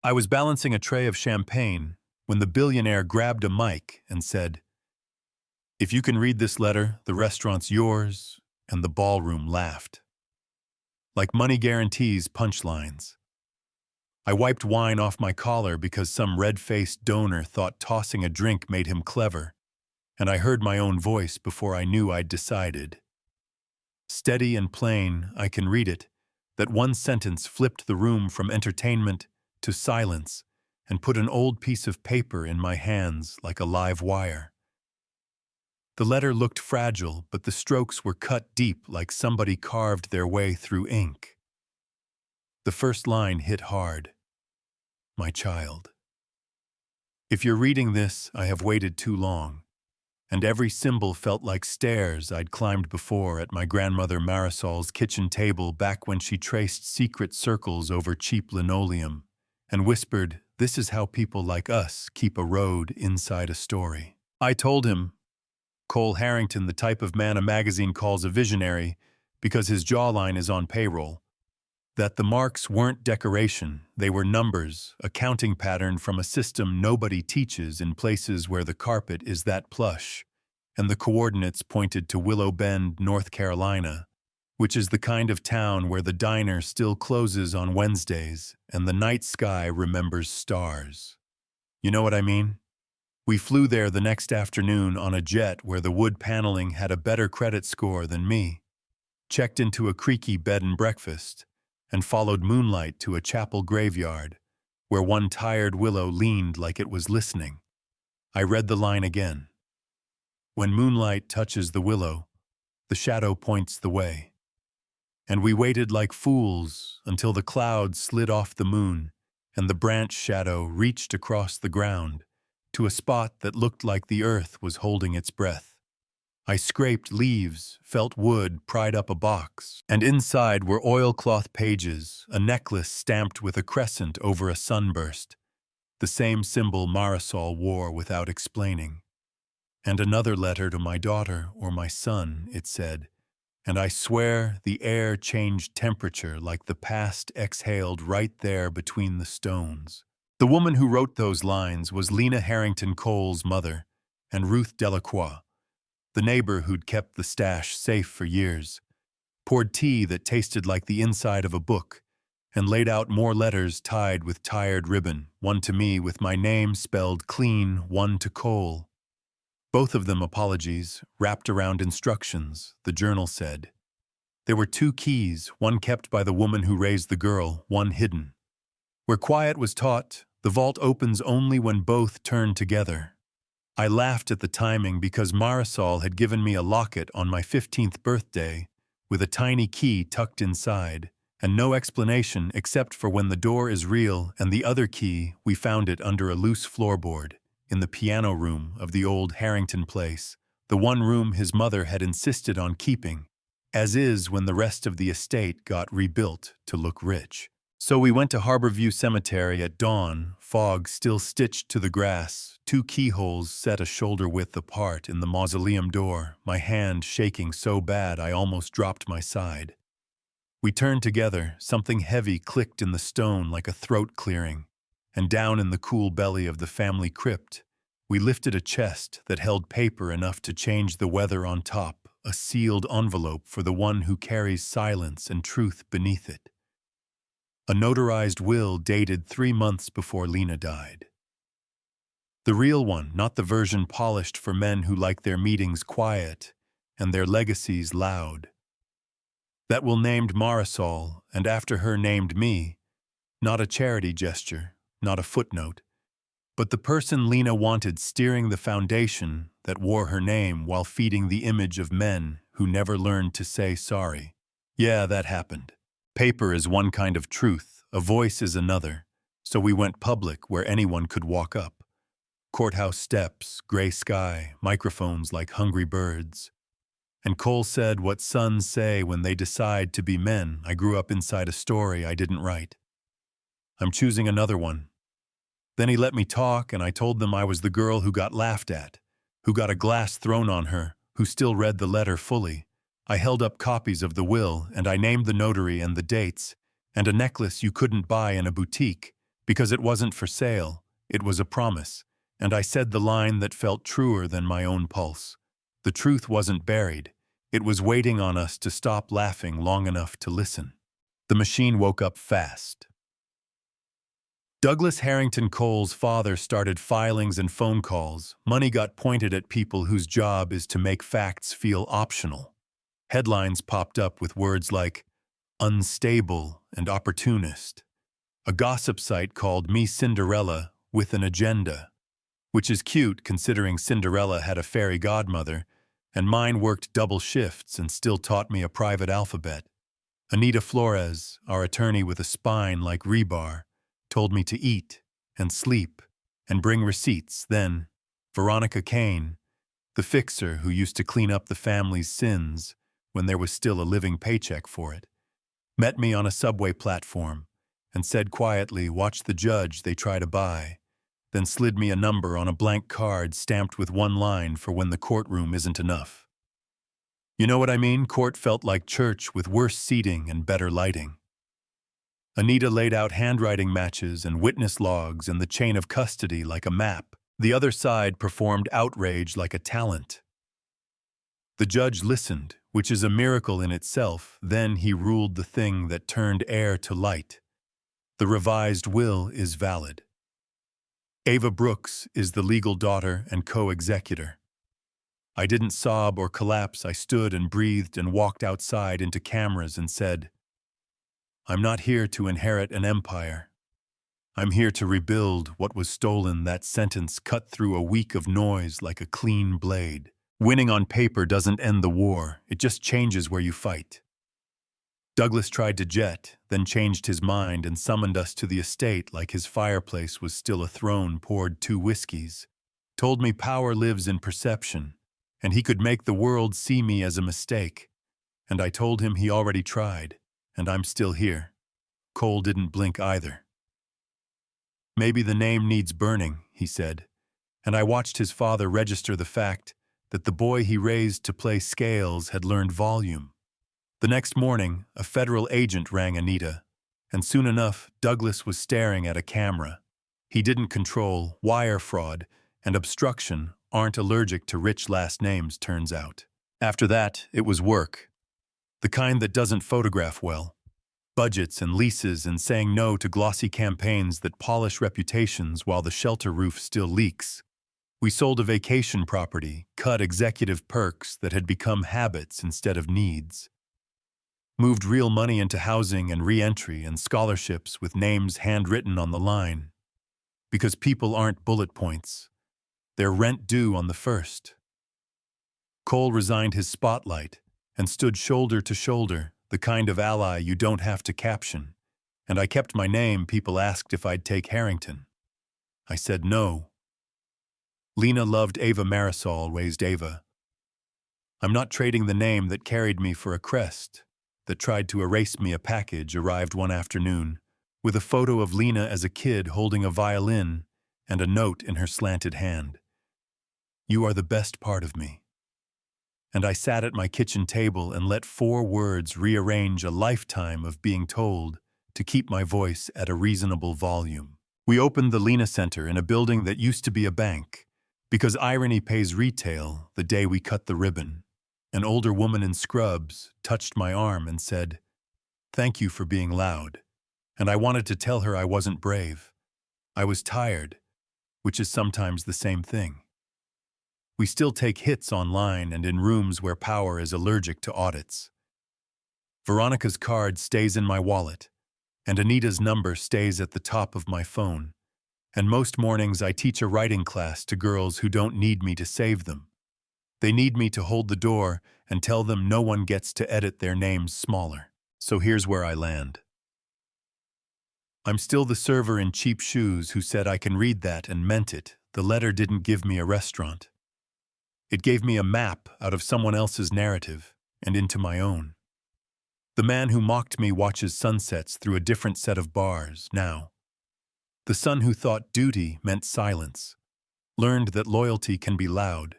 I was balancing a tray of champagne when the billionaire grabbed a mic and said, "If you can read this letter, the restaurant's yours," and the ballroom laughed. Like money guarantees punchlines. I wiped wine off my collar because some red-faced donor thought tossing a drink made him clever, and I heard my own voice before I knew I'd decided. Steady and plain, I can read it, that one sentence flipped the room from entertainment to silence and put an old piece of paper in my hands like a live wire. The letter looked fragile, but the strokes were cut deep like somebody carved their way through ink. The first line hit hard. My child. If you're reading this, I have waited too long, and every symbol felt like stairs I'd climbed before at my grandmother Marisol's kitchen table back when she traced secret circles over cheap linoleum and whispered, "This is how people like us keep a road inside a story." I told him, Cole Harrington, the type of man a magazine calls a visionary because his jawline is on payroll, that the marks weren't decoration, they were numbers, a counting pattern from a system nobody teaches in places where the carpet is that plush, and the coordinates pointed to Willow Bend, North Carolina, which is the kind of town where the diner still closes on Wednesdays and the night sky remembers stars. You know what I mean? We flew there the next afternoon on a jet where the wood paneling had a better credit score than me, checked into a creaky bed and breakfast, and followed moonlight to a chapel graveyard, where one tired willow leaned like it was listening. I read the line again. When moonlight touches the willow, the shadow points the way. And we waited like fools until the clouds slid off the moon and the branch shadow reached across the ground to a spot that looked like the earth was holding its breath. I scraped leaves, felt wood, pried up a box, and inside were oilcloth pages, a necklace stamped with a crescent over a sunburst, the same symbol Marisol wore without explaining. And another letter to my daughter or my son, it said, and I swear the air changed temperature like the past exhaled right there between the stones. The woman who wrote those lines was Lena Harrington Cole's mother and Ruth Delacroix, the neighbor who'd kept the stash safe for years, poured tea that tasted like the inside of a book, and laid out more letters tied with tired ribbon, one to me with my name spelled clean, one to Cole. Both of them apologies, wrapped around instructions, the journal said. There were 2 keys, one kept by the woman who raised the girl, one hidden. Where quiet was taught, the vault opens only when both turn together. I laughed at the timing because Marisol had given me a locket on my 15th birthday with a tiny key tucked inside, and no explanation except for when the door is real and the other key, we found it under a loose floorboard in the piano room of the old Harrington place, the one room his mother had insisted on keeping, as is when the rest of the estate got rebuilt to look rich. So we went to Harborview Cemetery at dawn, fog still stitched to the grass, 2 keyholes set a shoulder width apart in the mausoleum door, my hand shaking so bad I almost dropped my side. We turned together, something heavy clicked in the stone like a throat clearing, and down in the cool belly of the family crypt, we lifted a chest that held paper enough to change the weather on top, a sealed envelope for the one who carries silence and truth beneath it. A notarized will dated 3 months before Lena died. The real one, not the version polished for men who like their meetings quiet and their legacies loud. That will named Marisol, and after her named me, not a charity gesture, not a footnote, but the person Lena wanted steering the foundation that wore her name while feeding the image of men who never learned to say sorry. Yeah, that happened. Paper is one kind of truth, a voice is another, so we went public where anyone could walk up. Courthouse steps, gray sky, microphones like hungry birds. And Cole said what sons say when they decide to be men. I grew up inside a story I didn't write. I'm choosing another one. Then he let me talk, and I told them I was the girl who got laughed at, who got a glass thrown on her, who still read the letter fully. I held up copies of the will, and I named the notary and the dates, and a necklace you couldn't buy in a boutique, Because it wasn't for sale, it was a promise, and I said the line that felt truer than my own pulse. The truth wasn't buried. It was waiting on us to stop laughing long enough to listen. The machine woke up fast. Douglas Harrington Cole's father started filings and phone calls. Money got pointed at people whose job is to make facts feel optional. Headlines popped up with words like unstable and opportunist. A gossip site called Me Cinderella with an agenda, which is cute considering Cinderella had a fairy godmother, and mine worked double shifts and still taught me a private alphabet. Anita Flores, our attorney with a spine like rebar, told me to eat and sleep and bring receipts. Then, Veronica Kane, the fixer who used to clean up the family's sins when there was still a living paycheck for it, met me on a subway platform and said quietly, "Watch the judge they try to buy," then slid me a number on a blank card stamped with one line for when the courtroom isn't enough. You know what I mean? Court felt like church with worse seating and better lighting. Anita laid out handwriting matches and witness logs and the chain of custody like a map. The other side performed outrage like a talent. The judge listened, which is a miracle in itself. Then he ruled the thing that turned air to light. The revised will is valid. Ava Brooks is the legal daughter and co-executor. I didn't sob or collapse. I stood and breathed and walked outside into cameras and said, "I'm not here to inherit an empire. I'm here to rebuild what was stolen." That sentence cut through a week of noise like a clean blade. Winning on paper doesn't end the war. It just changes where you fight. Douglas tried to jet, then changed his mind and summoned us to the estate like his fireplace was still a throne, poured 2 whiskeys, told me power lives in perception, and he could make the world see me as a mistake. And I told him he already tried, and I'm still here. Cole didn't blink either. "Maybe the name needs burning," he said, and I watched his father register the fact that the boy he raised to play scales had learned volume. The next morning, a federal agent rang Anita, and soon enough, Douglas was staring at a camera. He didn't control. Wire fraud and obstruction aren't allergic to rich last names, turns out. After that, it was work. The kind that doesn't photograph well. Budgets and leases and saying no to glossy campaigns that polish reputations while the shelter roof still leaks. We sold a vacation property, cut executive perks that had become habits instead of needs. Moved real money into housing and re-entry and scholarships with names handwritten on the line. Because people aren't bullet points. They're rent due on the first. Cole resigned his spotlight and stood shoulder to shoulder, the kind of ally you don't have to caption. And I kept my name. People asked if I'd take Harrington. I said no. Lena loved Ava Marisol, raised Ava. I'm not trading the name that carried me for a crest that tried to erase me. A package arrived one afternoon with a photo of Lena as a kid holding a violin and a note in her slanted hand. "You are the best part of me." And I sat at my kitchen table and let 4 words rearrange a lifetime of being told to keep my voice at a reasonable volume. We opened the Lena Center in a building that used to be a bank, because irony pays retail. The day we cut the ribbon, an older woman in scrubs touched my arm and said, "Thank you for being loud." And I wanted to tell her I wasn't brave. I was tired, which is sometimes the same thing. We still take hits online and in rooms where power is allergic to audits. Veronica's card stays in my wallet, and Anita's number stays at the top of my phone. And most mornings I teach a writing class to girls who don't need me to save them. They need me to hold the door and tell them no one gets to edit their names smaller. So here's where I land. I'm still the server in cheap shoes who said I can read that and meant it. The letter didn't give me a restaurant. It gave me a map out of someone else's narrative and into my own. The man who mocked me watches sunsets through a different set of bars now. The son who thought duty meant silence learned that loyalty can be loud.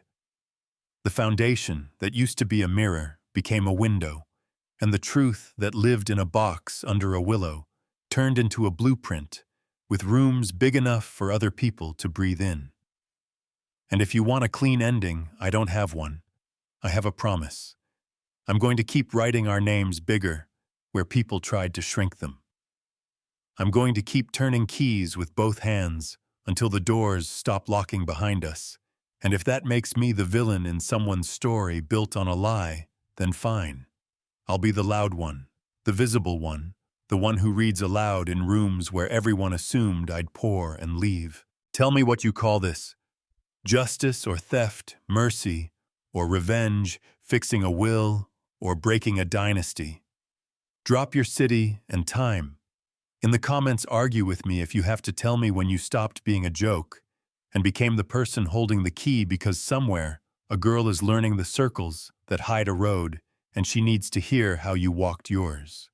The foundation that used to be a mirror became a window, and the truth that lived in a box under a willow turned into a blueprint with rooms big enough for other people to breathe in. And if you want a clean ending, I don't have one. I have a promise. I'm going to keep writing our names bigger, where people tried to shrink them. I'm going to keep turning keys with both hands until the doors stop locking behind us. And if that makes me the villain in someone's story built on a lie, then fine. I'll be the loud one, the visible one, the one who reads aloud in rooms where everyone assumed I'd pour and leave. Tell me what you call this. Justice or theft, mercy or revenge, fixing a will or breaking a dynasty. Drop your city and time. In the comments, argue with me if you have to tell me when you stopped being a joke and became the person holding the key because somewhere a girl is learning the circles that hide a road and she needs to hear how you walked yours.